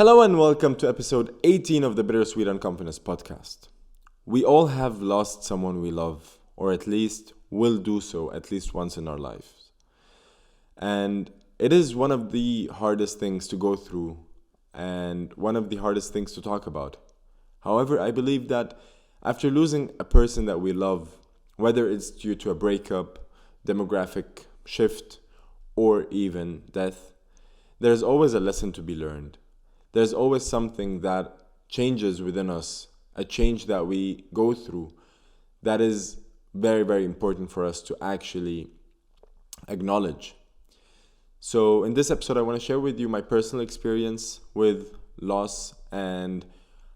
Hello and welcome to episode 18 of the Bittersweet Unconfidence podcast. We all have lost someone we love, or at least will do so at least once in our lives. And it is one of the hardest things to go through and one of the hardest things to talk about. However, I believe that after losing a person that we love, whether it's due to a breakup, demographic shift, or even death, there's always a lesson to be learned. There's always something that changes within us, a change that we go through that is very, very important for us to actually acknowledge. So in this episode, I want to share with you my personal experience with loss and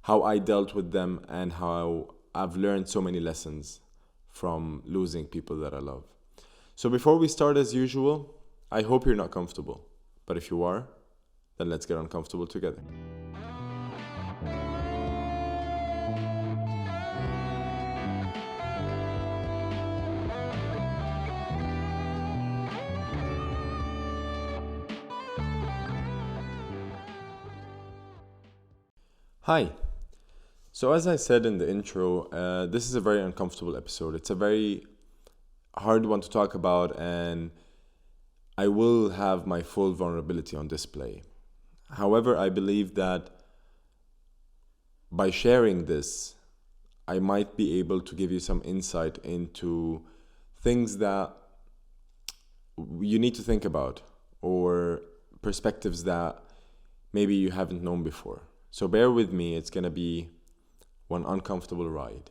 how I dealt with them and how I've learned so many lessons from losing people that I love. So before we start, as usual, I hope you're not comfortable. But if you are, then let's get uncomfortable together. Hi. So as I said in the intro, this is a very uncomfortable episode. It's a very hard one to talk about, and I will have my full vulnerability on display. However, I believe that by sharing this, I might be able to give you some insight into things that you need to think about or perspectives that maybe you haven't known before. So bear with me, it's going to be one uncomfortable ride.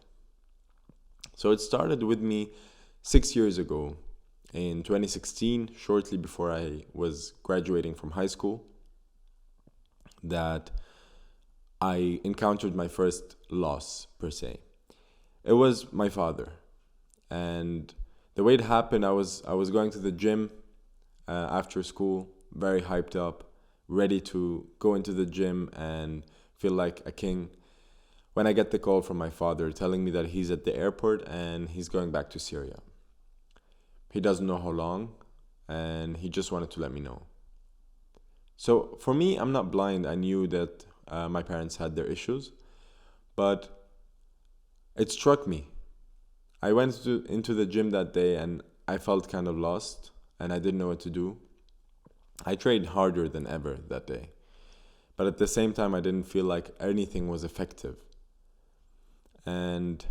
So it started with me 6 years ago in 2016, shortly before I was graduating from high school, that I encountered my first loss, per se. It was my father. And the way it happened, I was going to the gym after school, very hyped up, ready to go into the gym and feel like a king, when I get the call from my father telling me that he's at the airport and he's going back to Syria. He doesn't know how long, and he just wanted to let me know. So for me, I'm not blind. I knew that my parents had their issues, but it struck me. I went into the gym that day and I felt kind of lost and I didn't know what to do. I trained harder than ever that day, but at the same time, I didn't feel like anything was effective. And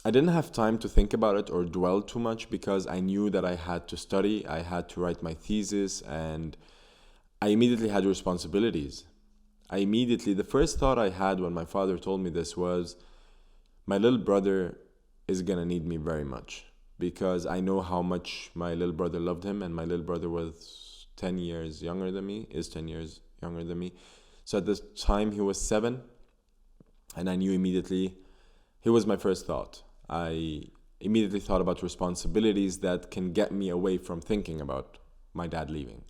I didn't have time to think about it or dwell too much because I knew that I had to study, I had to write my thesis, and I immediately had responsibilities. The first thought I had when my father told me this was, my little brother is gonna need me very much, because I know how much my little brother loved him, and my little brother was 10 years younger than me, is 10 years younger than me. So at the time he was 7, and I knew immediately, he was my first thought. I immediately thought about responsibilities that can get me away from thinking about my dad leaving.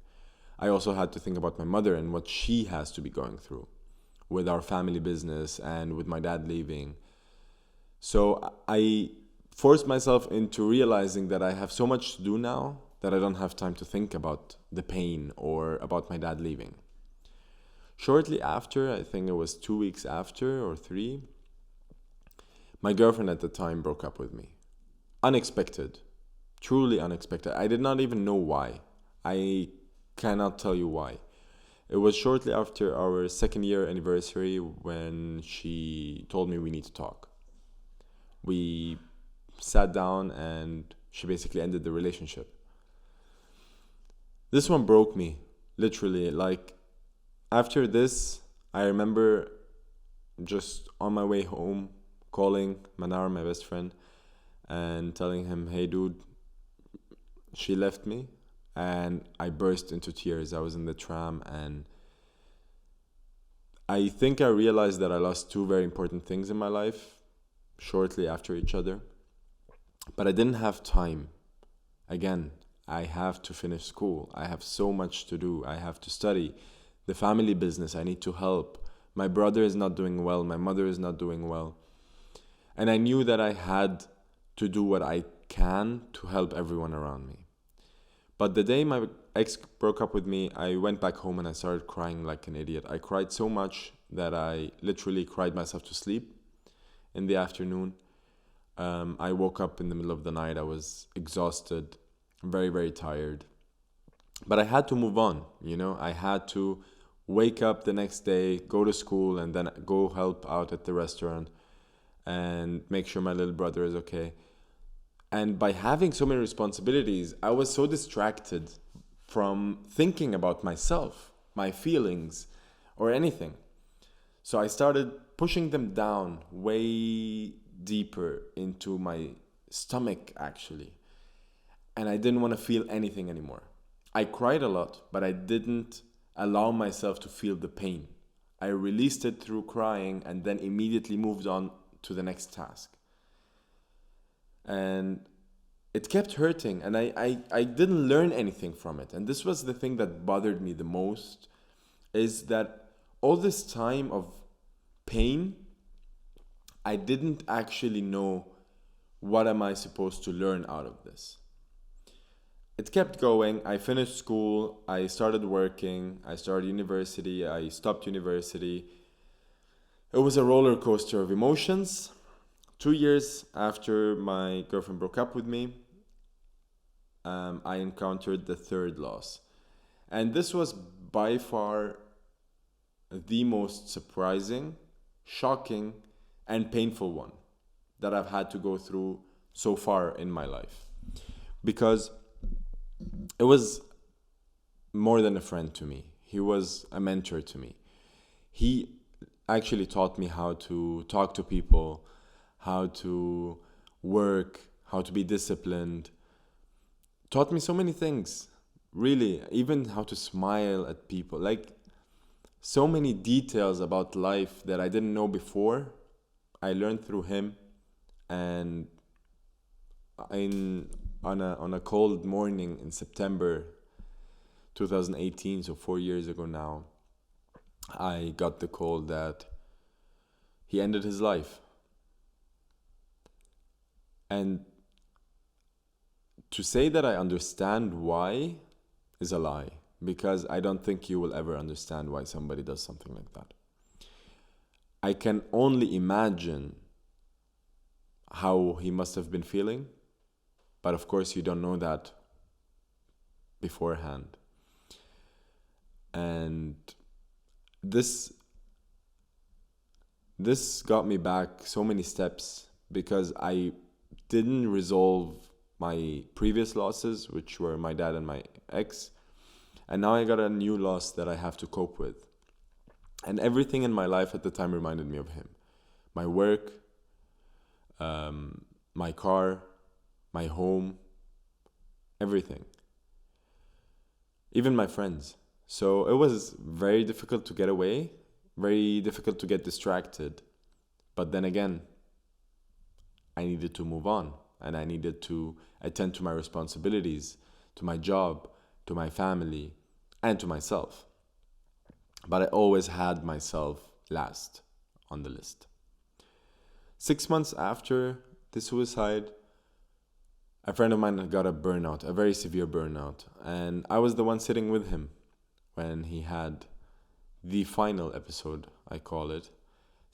I also had to think about my mother and what she has to be going through with our family business and with my dad leaving. So I forced myself into realizing that I have so much to do now that I don't have time to think about the pain or about my dad leaving. Shortly after, I think it was 2 weeks after or 3, my girlfriend at the time broke up with me. Unexpected. Truly unexpected. I did not even know why. I cannot tell you why. It was shortly after our 2nd year anniversary when she told me we need to talk. We sat down and she basically ended the relationship. This one broke me, literally. Like, after this, I remember just on my way home calling Manar, my best friend, and telling him, hey dude, she left me. And I burst into tears. I was in the tram and I think I realized that I lost 2 very important things in my life shortly after each other. But I didn't have time. Again, I have to finish school. I have so much to do. I have to study. The family business, I need to help. My brother is not doing well. My mother is not doing well. And I knew that I had to do what I can to help everyone around me. But the day my ex broke up with me, I went back home and I started crying like an idiot. I cried so much that I literally cried myself to sleep in the afternoon. I woke up in the middle of the night. I was exhausted, very, very tired. But I had to move on, you know? I had to wake up the next day, go to school, and then go help out at the restaurant and make sure my little brother is okay. And by having so many responsibilities, I was so distracted from thinking about myself, my feelings, or anything. So I started pushing them down way deeper into my stomach, actually. And I didn't want to feel anything anymore. I cried a lot, but I didn't allow myself to feel the pain. I released it through crying and then immediately moved on to the next task. And it kept hurting, and I didn't learn anything from it. And this was the thing that bothered me the most, is that all this time of pain, I didn't actually know what am I supposed to learn out of this. It kept going. I finished school, I started working, I started university, I stopped university. It was a roller coaster of emotions. 2 years after my girlfriend broke up with me, I encountered the third loss. And this was by far the most surprising, shocking, and painful one that I've had to go through so far in my life. Because it was more than a friend to me. He was a mentor to me. He actually taught me how to talk to people, how to work, how to be disciplined. Taught me so many things, really, even how to smile at people. Like, so many details about life that I didn't know before, I learned through him. And on a cold morning in September 2018, so 4 years ago now, I got the call that he ended his life. And to say that I understand why is a lie, because I don't think you will ever understand why somebody does something like that. I can only imagine how he must have been feeling, but of course you don't know that beforehand. And this got me back so many steps, because I didn't resolve my previous losses, which were my dad and my ex. And now I got a new loss that I have to cope with. And everything in my life at the time reminded me of him. My work, my car, my home, everything. Even my friends. So it was very difficult to get away, very difficult to get distracted. But then again, I needed to move on, and I needed to attend to my responsibilities, to my job, to my family, and to myself. But I always had myself last on the list. 6 months after the suicide, a friend of mine got a burnout, a very severe burnout. And I was the one sitting with him when he had the final episode, I call it.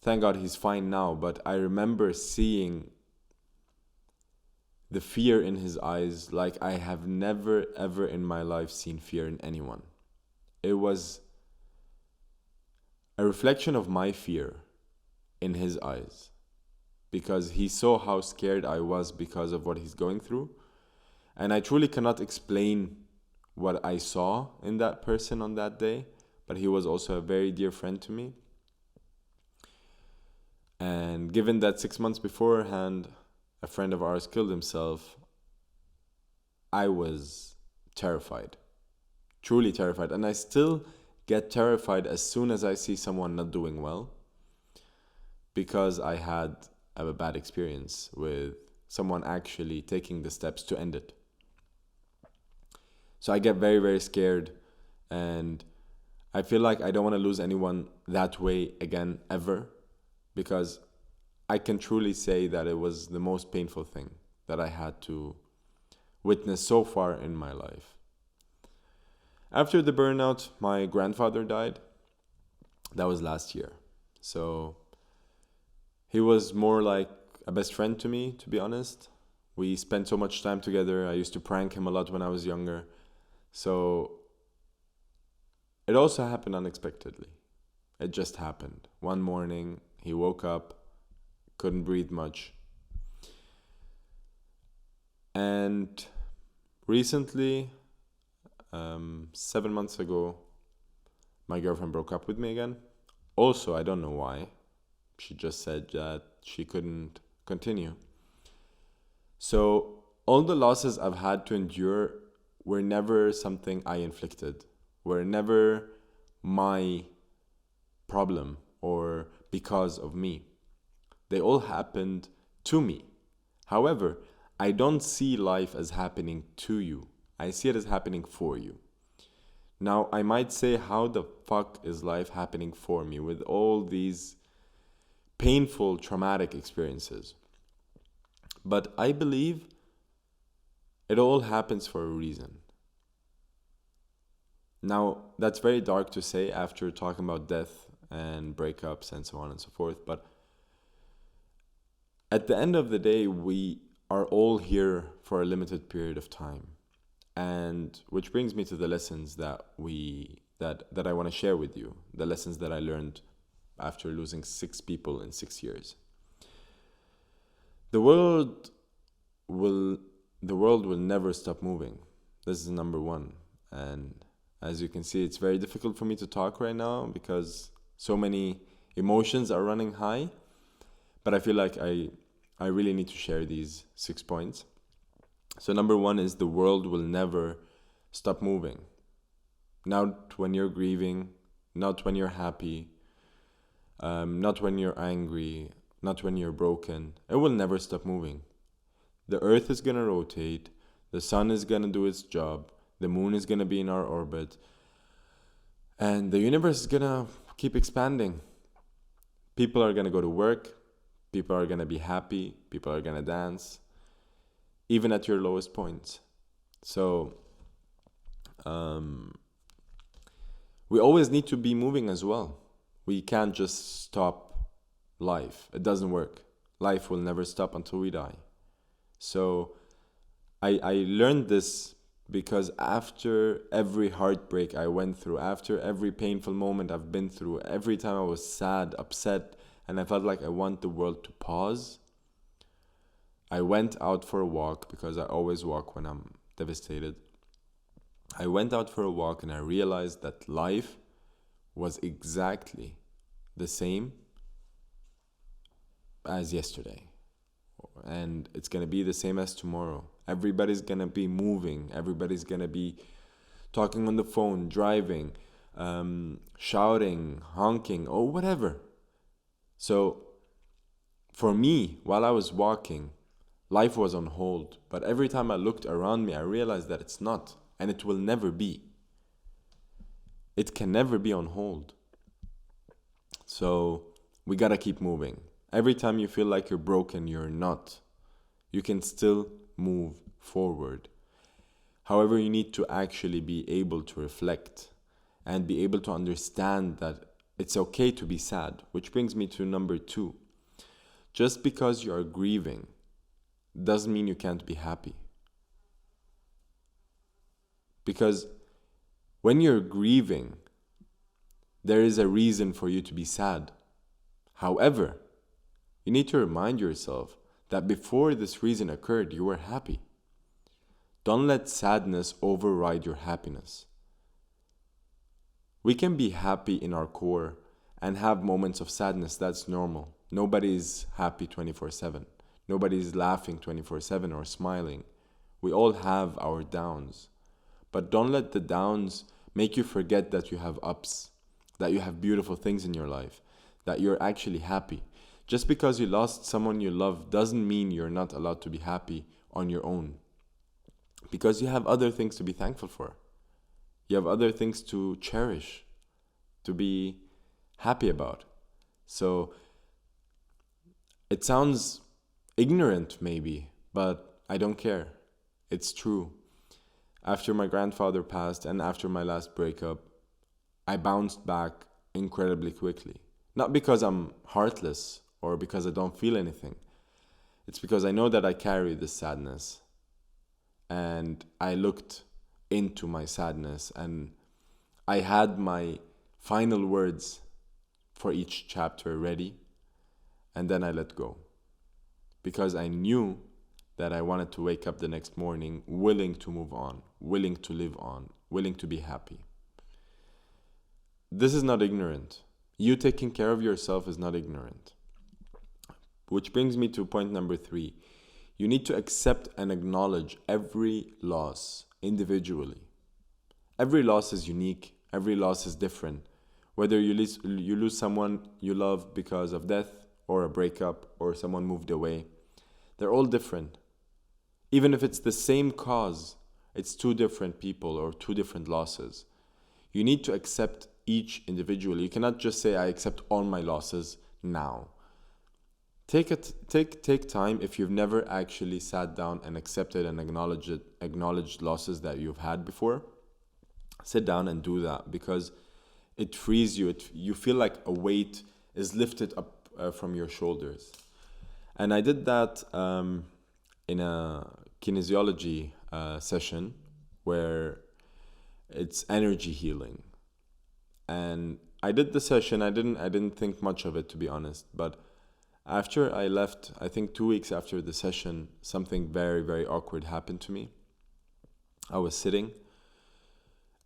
Thank God he's fine now, but I remember seeing the fear in his eyes like I have never ever in my life seen fear in anyone. It was a reflection of my fear in his eyes, because he saw how scared I was because of what he's going through. And I truly cannot explain what I saw in that person on that day, but he was also a very dear friend to me. And given that 6 months beforehand, a friend of ours killed himself, I was terrified, truly terrified. And I still get terrified as soon as I see someone not doing well, because I had a bad experience with someone actually taking the steps to end it. So I get very, very scared, and I feel like I don't want to lose anyone that way again, ever, because I can truly say that it was the most painful thing that I had to witness so far in my life. After the burnout, my grandfather died. That was last year. So he was more like a best friend to me, to be honest. We spent so much time together. I used to prank him a lot when I was younger. So it also happened unexpectedly. It just happened. One morning, he woke up, couldn't breathe much. And recently, 7 months ago, my girlfriend broke up with me again. Also, I don't know why. She just said that she couldn't continue. So, all the losses I've had to endure were never something I inflicted, were never my problem or because of me. They all happened to me. However, I don't see life as happening to you. I see it as happening for you. Now, I might say, how the fuck is life happening for me with all these painful, traumatic experiences? But I believe it all happens for a reason. Now, that's very dark to say after talking about death and breakups and so on and so forth, but at the end of the day, we are all here for a limited period of time. And which brings me to the lessons that I want to share with you, the lessons that I learned after losing 6 people in 6 years. The world will never stop moving. This is number one. And as you can see, it's very difficult for me to talk right now because so many emotions are running high. But I feel like I really need to share these 6 points. So number one is the world will never stop moving. Not when you're grieving, not when you're happy, not when you're angry, not when you're broken. It will never stop moving. The earth is going to rotate, the sun is going to do its job, the moon is going to be in our orbit, and the universe is going to keep expanding. People are going to go to work, people are going to be happy, people are going to dance, even at your lowest points. So, we always need to be moving as well. We can't just stop life. It doesn't work. Life will never stop until we die. So, I learned this because after every heartbreak I went through, after every painful moment I've been through, every time I was sad, upset, and I felt like I want the world to pause, I went out for a walk because I always walk when I'm devastated. I went out for a walk and I realized that life was exactly the same as yesterday. And it's going to be the same as tomorrow. Everybody's going to be moving. Everybody's going to be talking on the phone, driving, shouting, honking, or whatever. So for me, while I was walking, life was on hold. But every time I looked around me, I realized that it's not. And it will never be. It can never be on hold. So we got to keep moving. Every time you feel like you're broken, you're not. You can still move forward. However, you need to actually be able to reflect and be able to understand that it's okay to be sad. Which brings me to number 2. Just because you are grieving doesn't mean you can't be happy. Because when you're grieving, there is a reason for you to be sad. However, you need to remind yourself that before this reason occurred, you were happy. Don't let sadness override your happiness. We can be happy in our core and have moments of sadness. That's normal. Nobody's happy 24/7. Nobody's laughing 24/7 or smiling. We all have our downs. But don't let the downs make you forget that you have ups, that you have beautiful things in your life, that you're actually happy. Just because you lost someone you love doesn't mean you're not allowed to be happy on your own. Because you have other things to be thankful for. You have other things to cherish, to be happy about. So it sounds ignorant maybe, but I don't care. It's true. After my grandfather passed and after my last breakup, I bounced back incredibly quickly. Not because I'm heartless or because I don't feel anything. It's because I know that I carry this sadness. And I looked into my sadness and I had my final words for each chapter ready. And then I let go. Because I knew that I wanted to wake up the next morning willing to move on, willing to live on, willing to be happy. This is not ignorant. You taking care of yourself is not ignorant. Which brings me to point number 3. You need to accept and acknowledge every loss individually. Every loss is unique. Every loss is different. Whether you lose someone you love because of death or a breakup or someone moved away, they're all different. Even if it's the same cause, it's 2 different people or 2 different losses. You need to accept each individually. You cannot just say, I accept all my losses now. Take time. If you've never actually sat down and accepted and acknowledged losses that you've had before, sit down and do that, because it frees you. You feel like a weight is lifted up from your shoulders. And I did that in a kinesiology session where it's energy healing. And I did the session. I didn't think much of it, to be honest. But after I left, I think 2 weeks after the session, something very, very awkward happened to me. I was sitting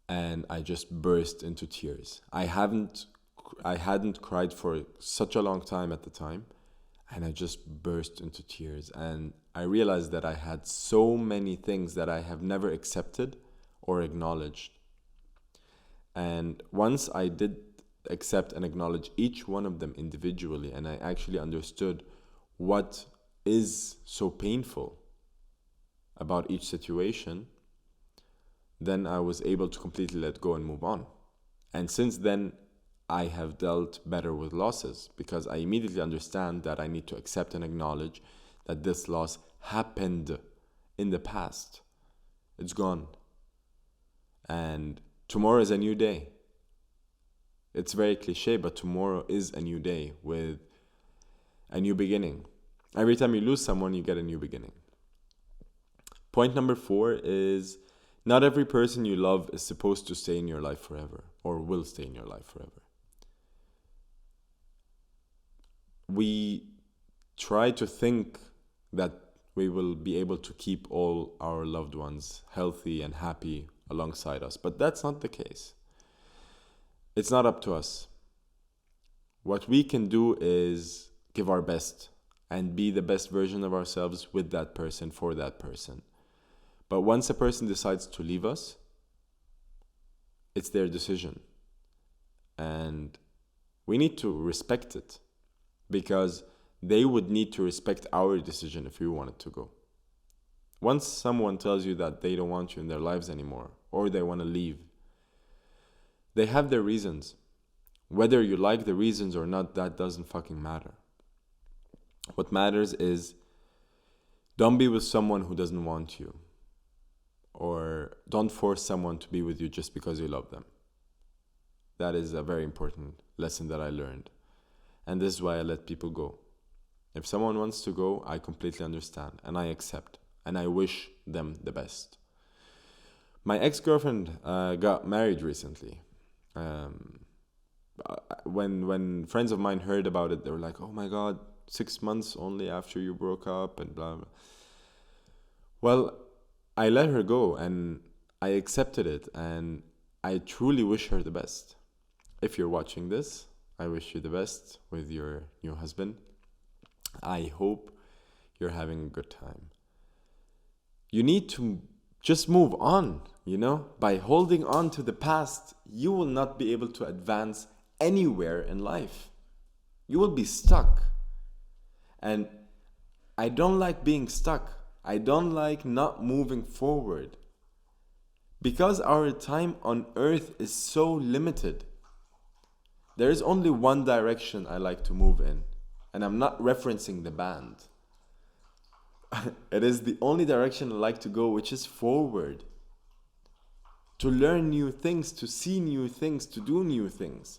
and I just burst into tears. I hadn't cried for such a long time at the time, and I just burst into tears. And I realized that I had so many things that I have never accepted or acknowledged. And once I did accept and acknowledge each one of them individually, and I actually understood what is so painful about each situation, then I was able to completely let go and move on. And since then, I have dealt better with losses, because I immediately understand that I need to accept and acknowledge that this loss happened in the past. It's gone. And tomorrow is a new day. It's very cliche, but tomorrow is a new day with a new beginning. Every time you lose someone, you get a new beginning. Point number 4 is, not every person you love is supposed to stay in your life forever or will stay in your life forever. We try to think that we will be able to keep all our loved ones healthy and happy alongside us, but that's not the case. It's not up to us. What we can do is give our best and be the best version of ourselves with that person, for that person. But once a person decides to leave us, it's their decision. And we need to respect it, because they would need to respect our decision if we wanted to go. Once someone tells you that they don't want you in their lives anymore, or they want to leave, they have their reasons. Whether you like the reasons or not, that doesn't fucking matter. What matters is, don't be with someone who doesn't want you. Or don't force someone to be with you just because you love them. That is a very important lesson that I learned. And this is why I let people go. If someone wants to go, I completely understand and I accept. And I wish them the best. My ex-girlfriend got married recently. When friends of mine heard about it, they were like, oh my God, 6 months only after you broke up and blah, blah. Well, I let her go and I accepted it, and I truly wish her the best. If you're watching this, I wish you the best with your new husband. I hope you're having a good time. You need to just move on, By holding on to the past, you will not be able to advance anywhere in life. You will be stuck. And I don't like being stuck. I don't like not moving forward. Because our time on earth is so limited. There is only one direction I like to move in. And I'm not referencing the band. It is the only direction I like to go, which is forward. to learn new things, to see new things, to do new things.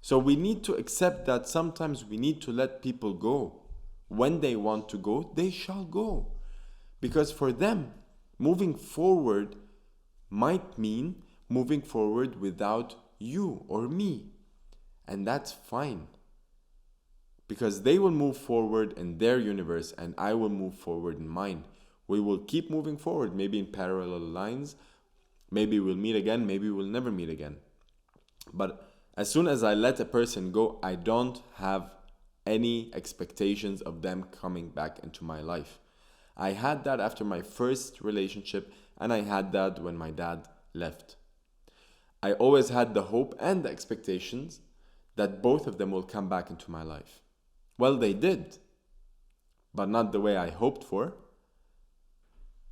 So we need to accept that sometimes we need to let people go. When they want to go, they shall go. Because for them, moving forward might mean moving forward without you or me. And that's fine. Because they will move forward in their universe and I will move forward in mine. We will keep moving forward, maybe in parallel lines. Maybe we'll meet again, maybe we'll never meet again. But as soon as I let a person go, I don't have any expectations of them coming back into my life. I had that after my first relationship, and I had that when my dad left. I always had the hope and the expectations that both of them will come back into my life. Well, they did, but not the way I hoped for.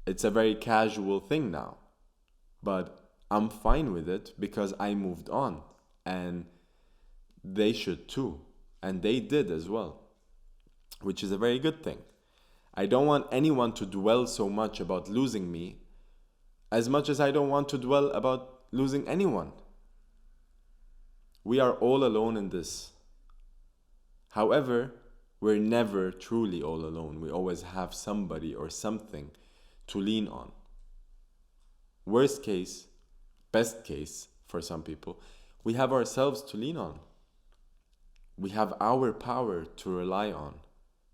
It's a very casual thing now, but I'm fine with it because I moved on, and they should too, and they did as well, which is a very good thing. I don't want anyone to dwell so much about losing me as much as I don't want to dwell about losing anyone. We are all alone in this. However, we're never truly all alone. We always have somebody or something to lean on. Worst case, best case for some people, we have ourselves to lean on. We have our power to rely on,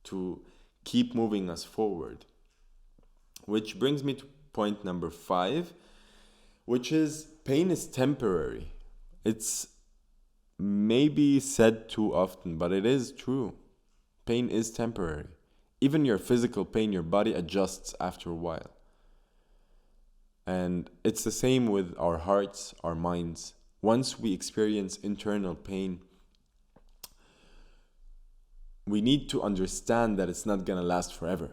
to keep moving us forward. Which brings me to point number 5, which is pain is temporary. It's maybe said too often, but it is true. Pain is temporary. Even your physical pain, your body adjusts after a while. And it's the same with our hearts, our minds. Once we experience internal pain, we need to understand that it's not going to last forever.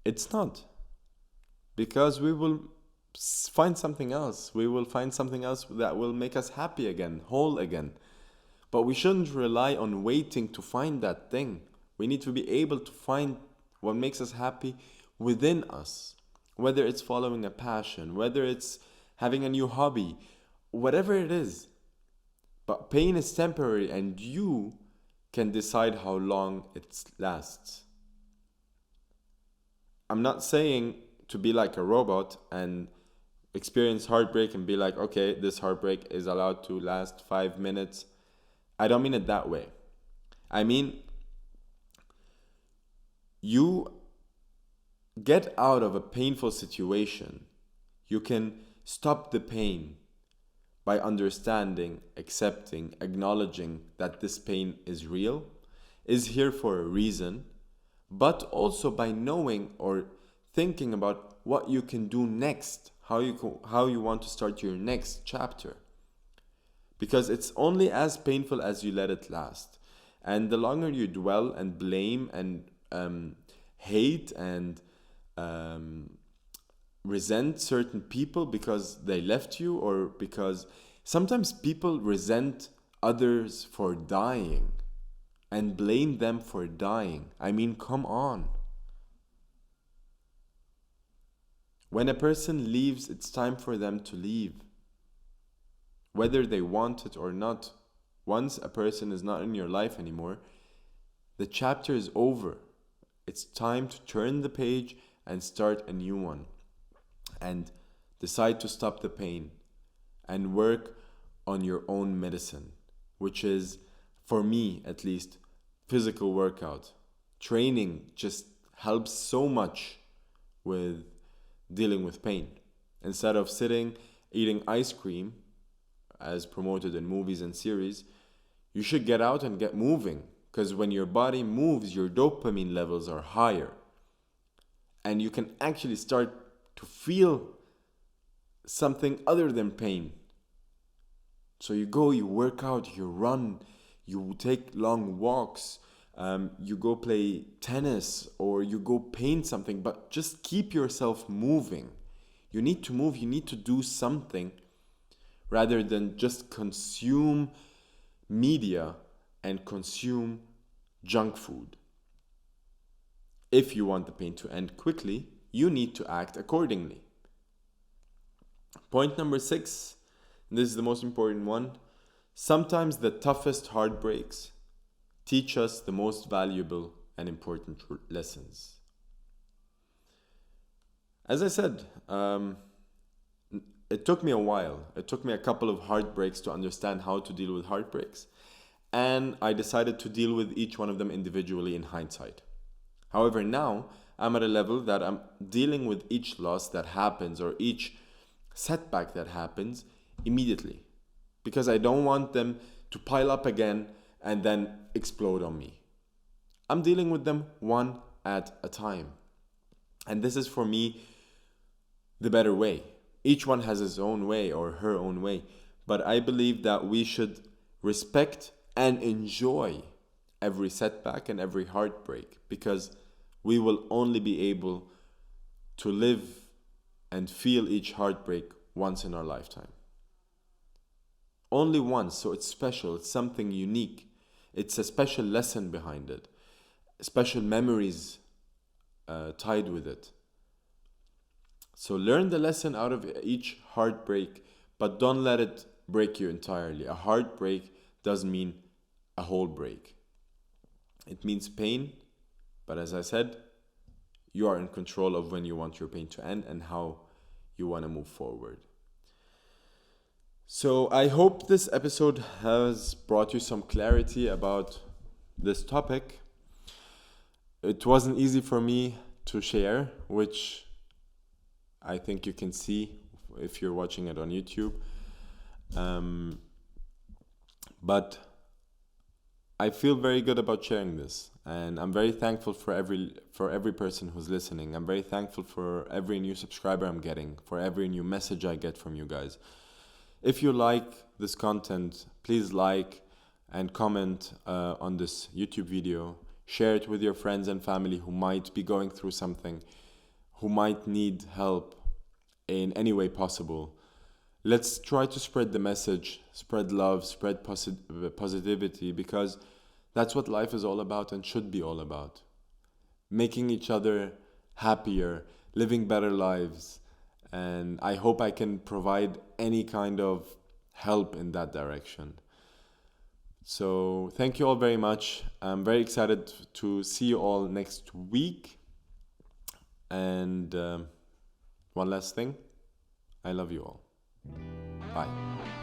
It's not. Because we will find something else. We will find something else that will make us happy again, whole again. But we shouldn't rely on waiting to find that thing. We need to be able to find what makes us happy within us. Whether it's following a passion, whether it's having a new hobby, whatever it is. But pain is temporary, and you can decide how long it lasts. I'm not saying to be like a robot and experience heartbreak and be like, okay, this heartbreak is allowed to last 5 minutes. I don't mean it that way. I mean, you get out of a painful situation. You can stop the pain by understanding, accepting, acknowledging that this pain is real, is here for a reason, but also by knowing or thinking about what you can do next, how you want to start your next chapter. Because it's only as painful as you let it last. And the longer you dwell and blame and hate and resent certain people because they left you, or because sometimes people resent others for dying and blame them for dying. I mean, come on. When a person leaves, it's time for them to leave. Whether they want it or not. Once a person is not in your life anymore, the chapter is over. It's time to turn the page and start a new one. And decide to stop the pain and work on your own medicine, which is, for me at least, physical workout. Training just helps so much with dealing with pain. Instead of sitting, eating ice cream, as promoted in movies and series, you should get out and get moving. Because when your body moves, your dopamine levels are higher. And you can actually start to feel something other than pain. So you go, you work out, you run, you take long walks, you go play tennis, or you go paint something, but just keep yourself moving. You need to move, you need to do something rather than just consume media and consume junk food. If you want the pain to end quickly, you need to act accordingly. Point number 6, this is the most important one. Sometimes the toughest heartbreaks teach us the most valuable and important lessons. As I said, it took me a while. It took me a couple of heartbreaks to understand how to deal with heartbreaks. And I decided to deal with each one of them individually in hindsight. However, now I'm at a level that I'm dealing with each loss that happens or each setback that happens immediately, because I don't want them to pile up again and then explode on me. I'm dealing with them one at a time. And this is for me the better way. Each one has his own way or her own way, but I believe that we should respect and enjoy every setback and every heartbreak, because we will only be able to live and feel each heartbreak once in our lifetime. Only once, so it's special, it's something unique. It's a special lesson behind it, special memories tied with it. So learn the lesson out of each heartbreak, but don't let it break you entirely. A heartbreak doesn't mean a whole break. It means pain, but as I said, you are in control of when you want your pain to end and how you want to move forward. So I hope this episode has brought you some clarity about this topic. It wasn't easy for me to share, which I think you can see if you're watching it on YouTube. But I feel very good about sharing this, and I'm very thankful for every person who's listening. I'm very thankful for every new subscriber I'm getting, for every new message I get from you guys. If you like this content, please like and comment on this YouTube video. Share it with your friends and family who might be going through something, who might need help in any way possible. Let's try to spread the message, spread love, spread positivity, because that's what life is all about and should be all about. Making each other happier, living better lives. And I hope I can provide any kind of help in that direction. So thank you all very much. I'm very excited to see you all next week. And one last thing, I love you all. Bye.